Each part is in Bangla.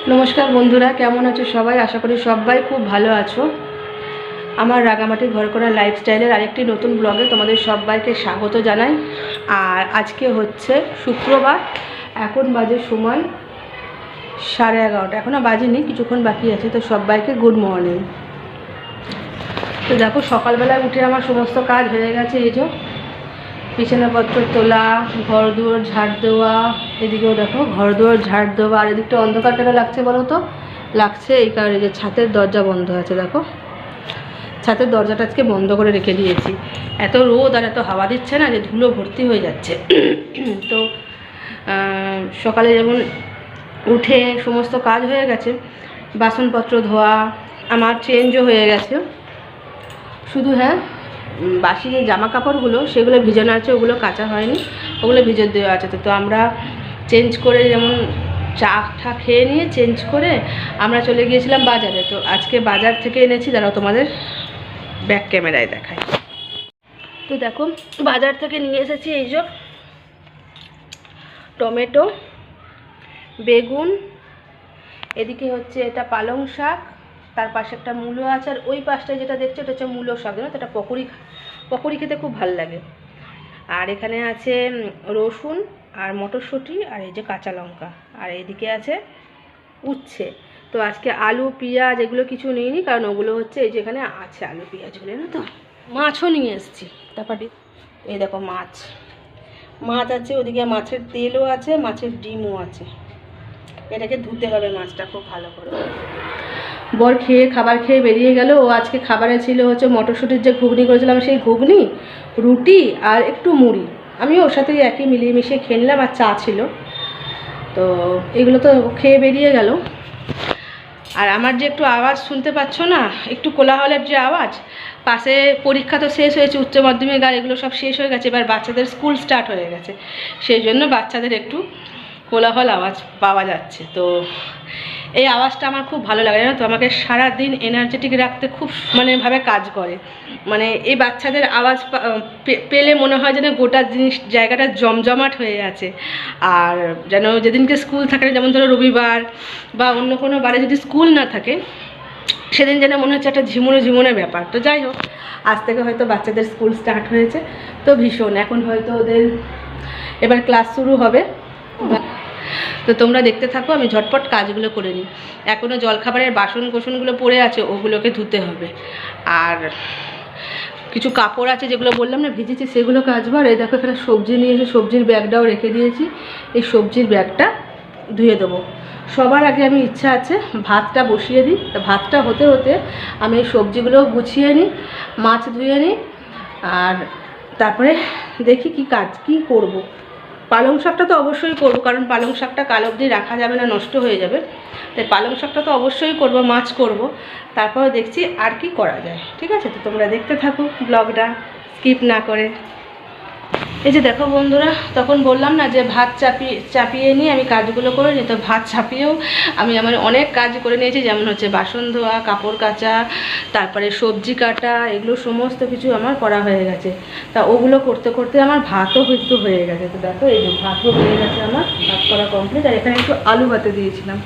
নমস্কার বন্ধুরা, কেমন আছো সবাই? আশা করি সবাই খুব ভালো আছো। আমার রাঙামাটি ঘর করা লাইফস্টাইলের আরেকটি নতুন ব্লগে তোমাদের সবাইকে স্বাগত জানাই। আর আজকে হচ্ছে শুক্রবার, এখন বাজে সময় 11:30, এখনও বাজেনি, কিছুক্ষণ বাকি আছে। তো সবাইকে গুড মর্নিং। তো দেখো, সকালবেলায় উঠে আমার সমস্ত কাজ হয়ে গেছে। এই যে বিছানাপত্র তোলা, ঘর দুয়ার ঝাড় দেওয়া, এদিকেও দেখো ঘর দুয়ার ঝাড় দেওয়া। আর এদিকটা অন্ধকার কেন লাগছে বলো তো? লাগছে এই কারণে যে ছাতের দরজা বন্ধ আছে। দেখো, ছাতের দরজাটা আজকে বন্ধ করে রেখে দিয়েছি। এত রোদ আর এত হাওয়া দিচ্ছে না যে ধুলো ভর্তি হয়ে যাচ্ছে। তো সকালে যেমন উঠে সমস্ত কাজ হয়ে গেছে, বাসনপত্র ধোয়া, আমার চেঞ্জও হয়ে গেছে। শুধু বাসি যে জামা কাপড়গুলো সেগুলো ভিজানো আছে, ওগুলো কাচা হয়নি, ওগুলো ভিজে দেওয়া আছে। তো আমরা চেঞ্জ করে, যেমন চা টা খেয়ে নিয়ে চেঞ্জ করে আমরা চলে গিয়েছিলাম বাজারে। তো আজকে বাজার থেকে এনেছি, দাঁড়াও তোমাদের ব্যাক ক্যামেরায় দেখাই। তো দেখো, বাজার থেকে নিয়ে এসেছি এই যে টমেটো, বেগুন, এদিকে হচ্ছে এটা পালং শাক, তার পাশে একটা মূলো আছে, আর ওই পাশটায় যেটা দেখছো এটা হচ্ছে মূলো শাক, জানো তো? এটা পকোড়ি খেতে খুব ভালো লাগে। আর এখানে আছে রসুন আর মটরশুঁটি, আর এই যে কাঁচা লঙ্কা, আর এইদিকে আছে উচ্ছে। তো আজকে আলু পেঁয়াজ এগুলো কিছু নিইনি, কারণ ওগুলো হচ্ছে এই যে এখানে আছে আলু পেঁয়াজগুলো, না? তো মাছও নিয়ে এসেছি। তারপরে এই দেখো মাছ আছে, ওদিকে মাছের তেলও আছে, মাছের ডিমও আছে। এটাকে ধুতে হবে মাছটা খুব ভালো করে। বর খাবার খেয়ে বেরিয়ে গেল। ও আজকে খাবারে ছিল হচ্ছে মটরশুঁটির যে ঘুগনি করেছিলাম, সেই ঘুগনি, রুটি আর একটু মুড়ি। আমি ওর সাথে একই মিলিয়ে মিশিয়ে খেয়ে নিলাম, আর চা ছিল। তো এগুলো তো খেয়ে বেরিয়ে গেল। আর আমার যে একটু আওয়াজ শুনতে পাচ্ছ না, একটু কোলাহলের যে আওয়াজ, পাশে পরীক্ষা তো শেষ হয়েছে, উচ্চ মাধ্যমিক আর এগুলো সব শেষ হয়ে গেছে, এবার বাচ্চাদের স্কুল স্টার্ট হয়ে গেছে, সেই জন্য বাচ্চাদের একটু কোলাহল আওয়াজ পাওয়া যাচ্ছে। তো এই আওয়াজটা আমার খুব ভালো লাগে, জানো তো? আমাকে সারাদিন এনার্জেটিক রাখতে খুব ভাবে কাজ করে। এই বাচ্চাদের আওয়াজ পেলে মনে হয় যেন গোটা জায়গাটা জমজমাট হয়ে আছে। আর যেন যেদিনকে স্কুল থাকে না, যেমন ধরো রবিবার বা অন্য কোনো বারে যদি স্কুল না থাকে, সেদিন যেন মনে হচ্ছে একটা ঝিমুনো ব্যাপার। তো যাই হোক, আজ থেকে হয়তো বাচ্চাদের স্কুল স্টার্ট হয়েছে, তো ভীষণ এখন হয়তো ওদের এবার ক্লাস শুরু হবে। তো তোমরা দেখতে থাকো, আমি ঝটপট কাজগুলো করে নিই। এখনও জলখাবারের বাসনগুলো পড়ে আছে, ওগুলোকে ধুতে হবে। আর কিছু কাপড় আছে যেগুলো বললাম না ভিজেছি, সেগুলো কাচবো। আর এই দেখো, এখানে সবজি নিয়ে এসে সবজির ব্যাগটাও রেখে দিয়েছি, এই সবজির ব্যাগটা ধুয়ে দেবো। সবার আগে আমি ইচ্ছা আছে ভাতটা বসিয়ে দিই। ভাতটা হতে হতে আমি এই সবজিগুলোও গুছিয়ে নিই, মাছ ধুয়ে নিই, আর তারপরে দেখি কি করব। পালং শাকটা তো অবশ্যই করবো, কারণ পালং শাকটা কাল অবধি রাখা যাবে না, নষ্ট হয়ে যাবে। তাই পালং শাকটা তো অবশ্যই করব, মাছ করব, তারপরে দেখছি আর কি করা যায়। ঠিক আছে? তো তোমরা দেখতে থাকো ব্লগটা স্কিপ না করে। এই যে দেখো বন্ধুরা, তখন বললাম না যে ভাত চাপিয়ে নিয়ে আমি কাজগুলো করে নিই। তো ভাত চাপিয়েও আমি আমার অনেক কাজ করে নিয়েছি, যেমন হচ্ছে বাসন ধোয়া, কাপড় কাচা, তারপরে সবজি কাটা, এগুলো সমস্ত কিছু আমার করা হয়ে গেছে। তা ওগুলো করতে করতে আমার ভাতও কিন্তু হয়ে গেছে। তো দেখো, এই যে ভাতও হয়ে গেছে, আমার ভাত করা কমপ্লিট। আর এখানে একটু আলু ভাতে দিয়েছিলাম,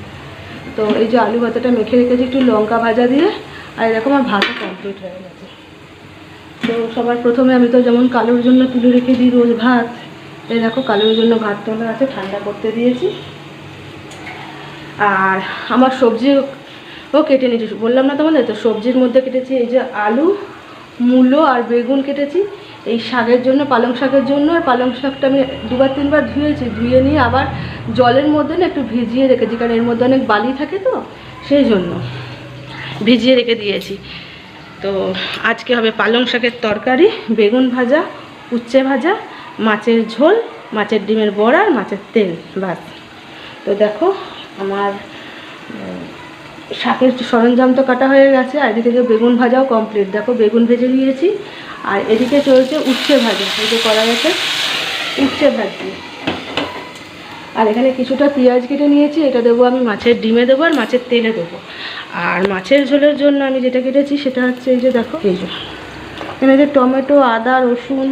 তো এই যে আলু ভাতেটা মেখে রেখেছি একটু লঙ্কা ভাজা দিয়ে। আর এরকম আমার ভাতও কমপ্লিট হয়ে গেছে। তো সবার প্রথমে আমি তো যেমন কালোর জন্য তুলে রেখে দিই রোজ ভাত, এই দেখো কালোর জন্য ভাত তোলা আছে, ঠান্ডা করতে দিয়েছি। আর আমার সবজিও কেটে নিয়েছি, বললাম না তোমাদের? তো সবজির মধ্যে কেটেছি এই যে আলু, মূলো আর বেগুন কেটেছি এই শাকের জন্য, পালং শাকের জন্য। আর পালং শাকটা আমি 2-3বার ধুয়েছি, ধুয়ে নিয়ে আবার জলের মধ্যে না একটু ভিজিয়ে রেখেছি, কারণ এর মধ্যে অনেক বালি থাকে, তো সেই জন্য ভিজিয়ে রেখে দিয়েছি। তো আজকে হবে পালং শাকের তরকারি, বেগুন ভাজা, উচ্ছে ভাজা, মাছের ঝোল, মাছের ডিমের বড়া আর মাছের তেল, বাস। তো দেখো, আমার শাকের সরঞ্জাম তো কাটা হয়ে গেছে, আর এদিকে বেগুন ভাজাও কমপ্লিট। দেখো বেগুন ভেজে নিয়েছি, আর এদিকে চলছে উচ্ছে ভাজা, এই যে করা গেছে উচ্ছে ভাজি। আর এখানে কিছুটা পেঁয়াজ কেটে নিয়েছি, এটা দেবো আমি মাছের ডিমে দেবো আর মাছের তেলে দেবো। আর মাছের ঝোলের জন্য আমি যেটা কেটেছি সেটা হচ্ছে এই যে দেখো, এই যে এখানে যে টমেটো, আদা, রসুন,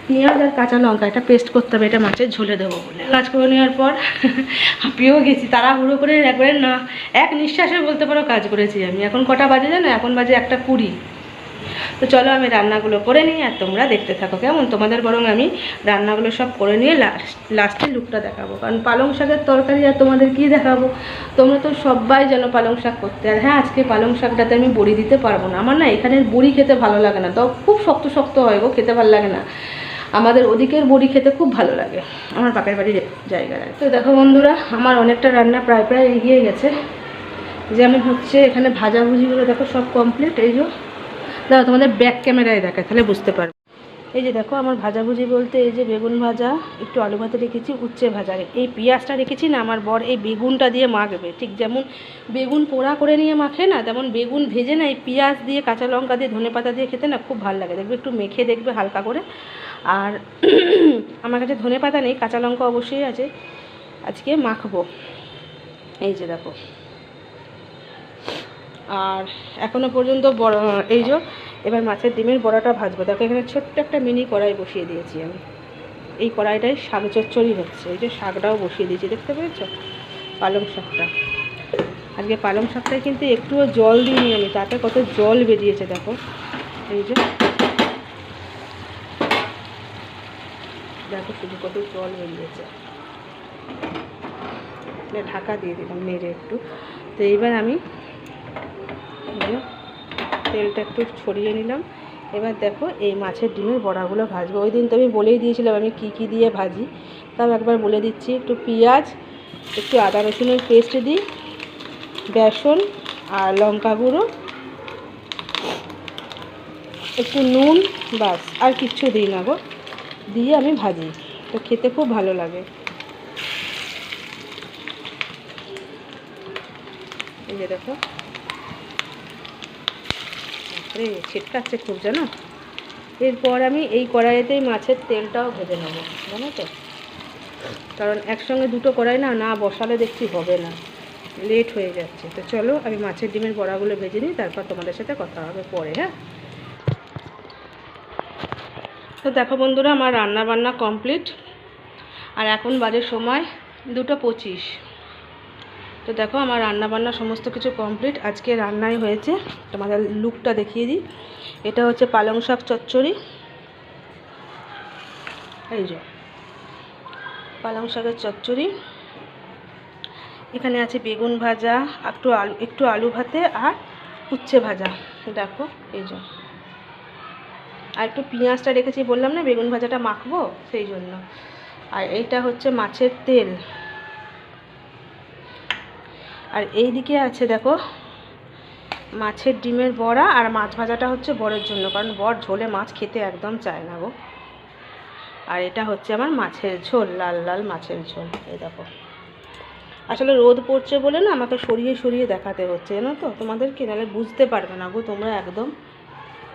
পেঁয়াজ আর কাঁচা লঙ্কা এটা পেস্ট করতে হবে, এটা মাছের ঝোলে দেবো বলে। কাজ করে নেওয়ার পর হাঁপিয়েও গেছি, তাড়াহুড়ো করে একবারে না এক নিঃশ্বাসে বলতে পারো কাজ করেছি আমি। এখন কটা বাজে জানো? এখন বাজে 1:20। তো চলো আমি রান্নাগুলো করে নিই আর তোমরা দেখতে থাকো কেমন। তোমাদের বরং আমি রান্নাগুলো সব করে নিয়ে লাস্টে লুকটা দেখাবো, কারণ পালং শাকের তরকারি আর তোমাদের কি দেখাবো, তোমরা তো সবাই জানো পালং শাক করতে। আর হ্যাঁ, আজকে পালং শাকটাতে আমি বড়ি দিতে পারবো না, আমার না এখানের বড়ি খেতে ভালো লাগে না, তো খুব শক্ত শক্ত হয় গো, খেতে ভালো লাগে না। আমাদের ওদিকের বড়ি খেতে খুব ভালো লাগে, আমার বাপের বাড়ির জায়গায়। তো দেখো বন্ধুরা, আমার অনেকটা রান্না প্রায় প্রায় এগিয়ে গেছে। যেমন হচ্ছে এখানে ভাজাভুজিগুলো দেখো সব কমপ্লিট। এই যে দাদা তোমাদের ব্যাক ক্যামেরায় দেখায়, তাহলে বুঝতে পারবে। এই যে দেখো আমার ভাজাভুজি বলতে এই যে বেগুন ভাজা, একটু আলু ভাতে রেখেছি, উচ্ছে ভাজা, এই পেঁয়াজটা রেখেছি না, আমার বর এই বেগুনটা দিয়ে মাখবে। ঠিক যেমন বেগুন পোড়া করে নিয়ে মাখে না, তেমন বেগুন ভেজে না এই পেঁয়াজ দিয়ে কাঁচা লঙ্কা দিয়ে ধনেপাতা দিয়ে খেতে না খুব ভালো লাগে। দেখবে একটু মেখে দেখবে হালকা করে। আর আমার কাছে ধনেপাতা নেই, কাঁচা লঙ্কা অবশ্যই আছে, আজকে মাখবো। এই যে দেখো, আর এখনও পর্যন্ত এই যে এবার মাছের ডিমের বড়াটা ভাজবো। দেখো এখানে ছোট্ট একটা মিনি কড়াই বসিয়ে দিয়েছি আমি, এই কড়াইটায় শাক চচ্চড়ি হচ্ছে। এই যে শাকটাও বসিয়ে দিয়েছি, দেখতে পেয়েছো পালং শাকটা। আজকে পালং শাকটায় কিন্তু একটুও জল দিইনি আমি, তাতে কত জল বেরিয়েছে দেখো। এই যে দেখো শুধু কত জল বেরিয়েছে, ঢাকা দিয়ে দিলাম নেড়ে একটু। তো এইবার আমি তেলটা একটু ছড়িয়ে নিলাম। এবার দেখো এই মাছের ডিমের বড়াগুলো ভাজবো। ওই দিন তো আমি বলেই দিয়েছিলাম আমি কি কি দিয়ে ভাজি, তাও একবার বলে দিচ্ছি। একটু পেঁয়াজ, একটু আদা রসুনের পেস্ট দিই, বেসন আর লঙ্কা গুঁড়ো, একটু নুন, বাস আর কিচ্ছু দিই না গো, দিয়ে আমি ভাজি, তো খেতে খুব ভালো লাগে। এই যে দেখো ছিটকাচ্ছে খুব, জানো। এরপর আমি এই কড়াইতেই মাছের তেলটাও ভেজে নেবো, জানো তো, কারণ একসঙ্গে দুটো কড়াই না বসালে দেখছি হবে না, লেট হয়ে যাচ্ছে। তো চলো আমি মাছের ডিমের বড়াগুলো ভেজে নিই, তারপর তোমাদের সাথে কথা হবে পরে। হ্যাঁ, তো দেখো বন্ধুরা আমার রান্না বান্না কমপ্লিট, আর এখন বাজে সময় 2:25। তো দেখো আমার রান্না বান্না সমস্ত কিছু কমপ্লিট। আজকে রান্নাই হয়েছে, তোমাদের লুকটা দেখিয়ে দিই। এটা হচ্ছে পালং শাক চচ্চড়ি, এই যে পালং শাকের চচ্চড়ি। এখানে আছে বেগুন ভাজা, একটু আলু ভাতে আর উচ্ছে ভাজা, দেখো এই যে। আর একটু পেঁয়াজটা রেখেছি, বললাম না বেগুন ভাজাটা মাখবো সেই জন্য। আর এইটা হচ্ছে মাছের তেল। আর এই দিকে আছে দেখো মাছের ডিমের বড়া, আর মাছ ভাজাটা হচ্ছে বরের জন্য, কারণ বর ঝোলে মাছ খেতে একদম চায় না গো। আর এটা হচ্ছে আমার মাছের ঝোল, লাল লাল মাছের ঝোল। এই দেখো, আসলে রোদ পড়ছে বলে না আমাকে সরিয়ে সরিয়ে দেখাতে হচ্ছে, জানো তো, তোমাদেরকে, নাহলে বুঝতে পারবে না গো তোমরা একদম।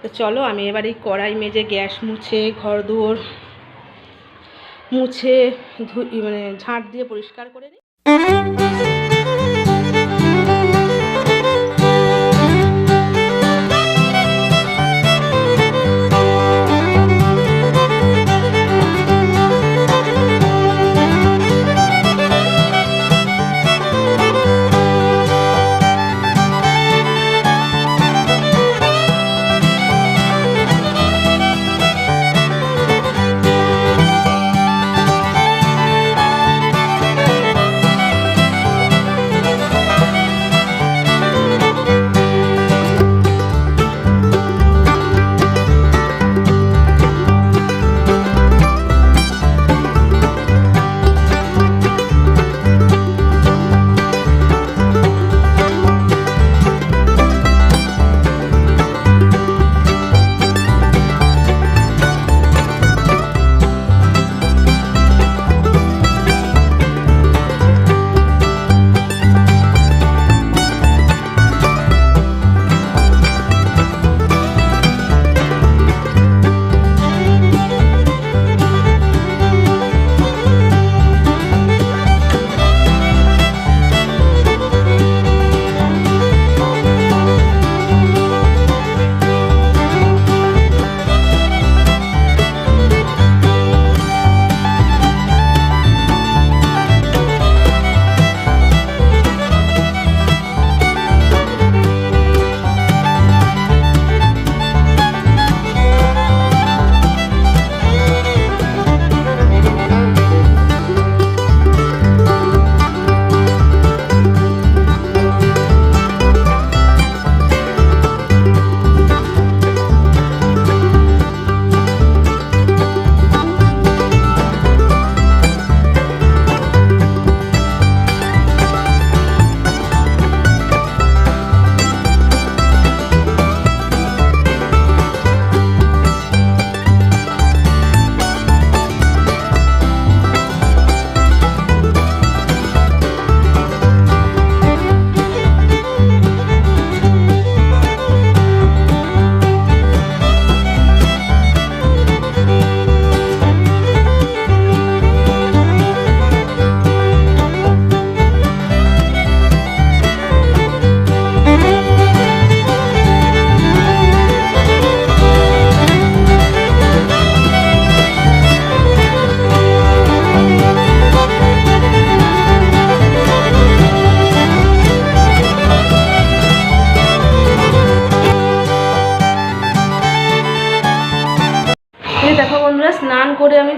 তো চলো আমি এবার এই কড়াই মেজে গ্যাস মুছে ঘর দুয়ার মুছে মানে ঝাঁট দিয়ে পরিষ্কার করে নিই।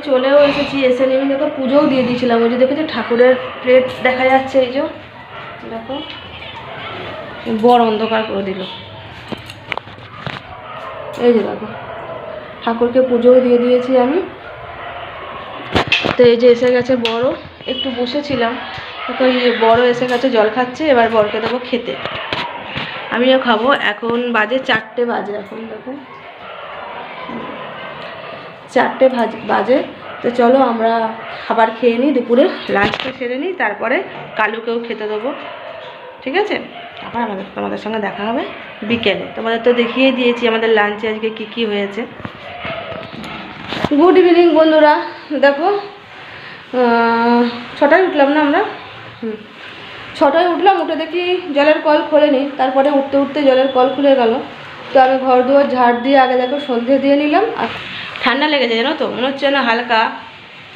চলেও এসেছি, এসে নিয়ে দেখো পুজোও দিয়ে দিয়েছিলাম। ওই যে দেখেছো ঠাকুরের প্লেট দেখা যাচ্ছে, এই যে দেখো বড় অন্ধকার করে দিল। এই যে দেখো ঠাকুরকে পুজোও দিয়ে দিয়েছি আমি। তো এই যে এসে গেছে বড়, একটু বসেছিলাম তো এই বড় এসে গেছে জল খাচ্ছে, এবার বরকে দেবো খেতে, আমিও খাবো। এখন বাজে 4টে বাজে, এখন দেখো 4টে বাজে। তো চলো আমরা খাবার খেয়ে নিই, দুপুরে লাঞ্চটা সেরে নিই, তারপরে কালুকেও খেতে দেবো, ঠিক আছে? আবার তোমাদের সঙ্গে দেখা হবে বিকেলে। তোমাদের তো দেখিয়ে দিয়েছি আমাদের লাঞ্চে আজকে কি কি হয়েছে। গুড ইভিনিং বন্ধুরা। দেখো 6টায় উঠলাম না আমরা, 6টায় উঠলাম, উঠে দেখি জলের কল খোলেনি। তারপরে উঠতে উঠতে জলের কল খুলে গেল। তো আমি ঘর দুয়ার ঝাড় দিয়ে আগে দেখো সন্ধে দিয়ে নিলাম। আর ঠান্ডা লেগেছে জানো তো, মনে হচ্ছে না হালকা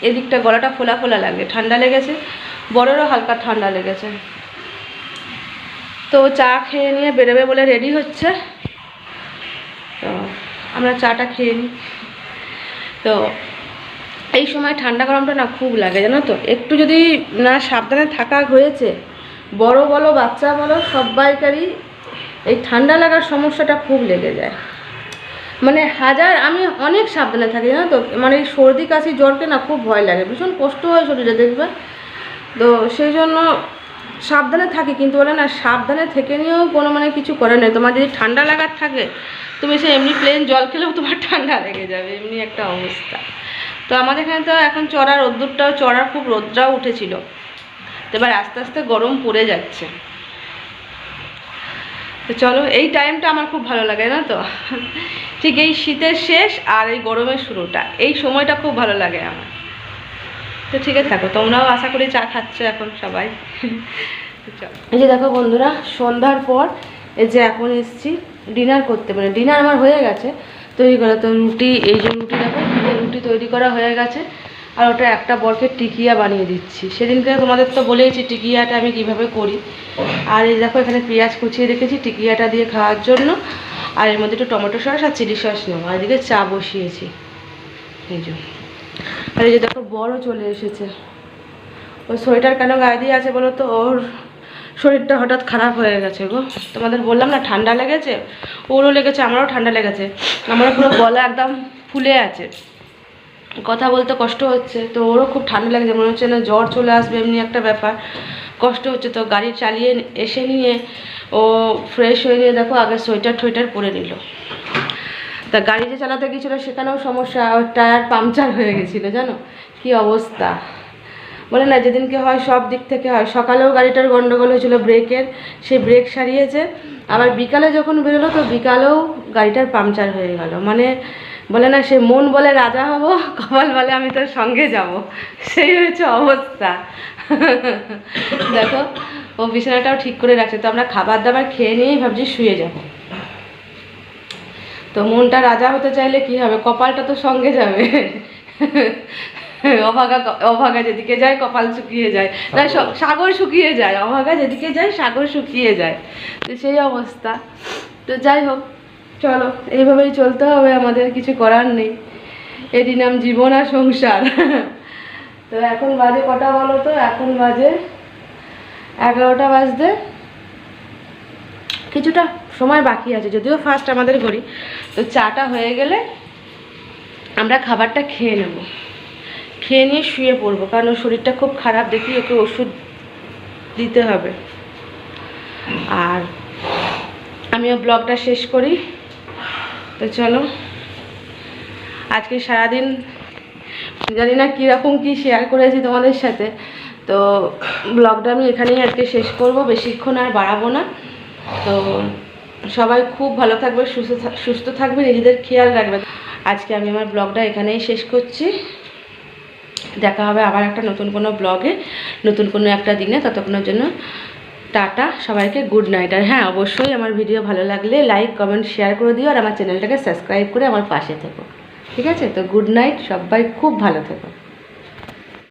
এদিকটা গলাটা ফোলা ফোলা লাগে, ঠান্ডা লেগেছে, বড়েরও হালকা ঠান্ডা লেগেছে। তো চা খেয়ে নিয়ে বেরোবে বলে রেডি হচ্ছে, তো আমরা চাটা খেয়ে নিই। তো এই সময় ঠান্ডা গরমটা না খুব লাগে জানো তো, একটু যদি না সাবধানে থাকা হয়েছে, বড় বলো বাচ্চা বলো সবাইকারই এই ঠান্ডা লাগার সমস্যাটা খুব লেগে যায়। মানে আমি অনেক সাবধানে থাকি জানো তো, মানে এই সর্দি কাশি জ্বরকে না খুব ভয় লাগে, ভীষণ কষ্ট হয় শরীরে দেখবে। তো সেই জন্য সাবধানে থাকি, কিন্তু বলে না সাবধানে থেকে নিয়েও কোনো মানে কিছু করে নেই। তোমার যদি ঠান্ডা লাগার থাকে তুমি সে এমনি প্লেন জল খেলেও তোমার ঠান্ডা লেগে যাবে, এমনি একটা অবস্থা। তো আমাদের এখানে তো এখন চড়া রোদ্দুরটাও চড়ার খুব রোদ্রাও উঠেছিল, তো এবার আস্তে আস্তে গরম পড়ে যাচ্ছে। তো চলো, এই টাইমটা আমার খুব ভালো লাগে না তো, ঠিক এই শীতের শেষ আর এই গরমের শুরুটা, এই সময়টা খুব ভালো লাগে আমার। তো ঠিক আছে, থাকো, তোমরাও আশা করি চা খাচ্ছ এখন সবাই। এই যে দেখো বন্ধুরা, সন্ধ্যার পর এই যে এখন এসেছি ডিনার করতে, মানে ডিনার আমার হয়ে গেছে তৈরি করা। তো রুটি, এই যে রুটি দেখো, রুটি তৈরি করা হয়ে গেছে, আর ওটা একটা বরকে টিকিয়া বানিয়ে দিচ্ছি। সেদিনকে তোমাদের তো বলেইছি টিকিয়াটা আমি কিভাবে করি। আর এই দেখো এখানে পেঁয়াজ কুচিয়ে রেখেছি টিকিয়াটা দিয়ে খাওয়ার জন্য, আর এর মধ্যে একটু টমেটো সস আর চিলি সস নেবো। আর এদিকে চা বসিয়েছি, এই যে। আর এই যে দেখো বড় চলে এসেছে, ওই সোয়েটার কেন গায়ে দিয়ে আছে বলো তো, ওর শরীরটা হঠাৎ খারাপ হয়ে গেছে গো। তোমাদের বললাম না ঠান্ডা লেগেছে, ওরও লেগেছে, আমারও ঠান্ডা লেগেছে, আমারও পুরো গলা একদম ফুলে আছে, কথা বলতে কষ্ট হচ্ছে। তো ওরও খুব ঠান্ডা লেগেছে, মনে হচ্ছে না জ্বর চলে আসবে, এমনি একটা ব্যাপার, কষ্ট হচ্ছে। তো গাড়ি চালিয়ে এসে নিয়ে ও ফ্রেশ হয়ে নিয়ে দেখো আগে সোয়েটার টোয়েটার পরে নিল। তা গাড়ি যে চালাতে গিয়েছিলো সেখানেও সমস্যা, ওর টায়ার পাংচার হয়ে গেছিলো, জানো কি অবস্থা। বলে না যেদিনকে হয় সব দিক থেকে হয়, সকালেও গাড়িটার গন্ডগোল হয়েছিল ব্রেকের, সে ব্রেক সারিয়েছে, আবার বিকালে যখন বেরোলো তো বিকালেও গাড়িটার পাংচার হয়ে গেল। মানে বলে না সে মন বলে রাজা হব, কপাল বলে আমি তোর সঙ্গে যাব, সেই হয়েছে অবস্থা। দেখো ও বিছানাটাও ঠিক করে রাখছে। তো আমরা খাবার দাবার খেয়ে নিয়েই ভাবছি শুয়ে যাব। তো মনটা রাজা হতে চাইলে কি হবে, কপালটা তো সঙ্গে যাবে। অভাগা যেদিকে যায় কপাল শুকিয়ে যায়, না সাগর শুকিয়ে যায়, অভাগা যেদিকে যায় সাগর শুকিয়ে যায়, তো সেই অবস্থা। তো যাই হোক, চলো এইভাবেই চলতে হবে, আমাদের কিছু করার নেই, এরই নাম জীবন আর সংসার। তো এখন বাজে কটা বলো তো, এখন বাজে 11টা বাজতে কিছুটা সময় বাকি আছে, যদিও ফার্স্ট আমাদের ঘড়ি। তো চাটা হয়ে গেলে আমরা খাবারটা খেয়ে নেব, খেয়ে নিয়ে শুয়ে পড়বো, কারণ ওর শরীরটা খুব খারাপ, দেখি ওকে ওষুধ দিতে হবে। আর আমিও ব্লগটা শেষ করি। তো চলো, আজকে সারাদিন জানি না কীরকম কী শেয়ার করেছি তোমাদের সাথে, তো ব্লগটা আমি এখানেই আজকে শেষ করব, বেশিক্ষণ আর বাড়াবো না। তো সবাই খুব ভালো থাকবে, সুস্থ থাকবে, নিজেদের খেয়াল রাখবে। আজকে আমি আমার ব্লগটা এখানেই শেষ করছি, দেখা হবে আবার একটা নতুন কোনো ব্লগে, নতুন কোনো একটা দিনে। ততক্ষণের জন্য টাটা, সবাইকে গুড নাইট। আর হ্যাঁ, অবশ্যই আমার ভিডিও ভালো লাগলে লাইক কমেন্ট শেয়ার করে দিও, আর আমার চ্যানেলটাকে সাবস্ক্রাইব করে আমার পাশে থেকো, ঠিক আছে? তো গুড নাইট, সবাই খুব ভালো থেকো।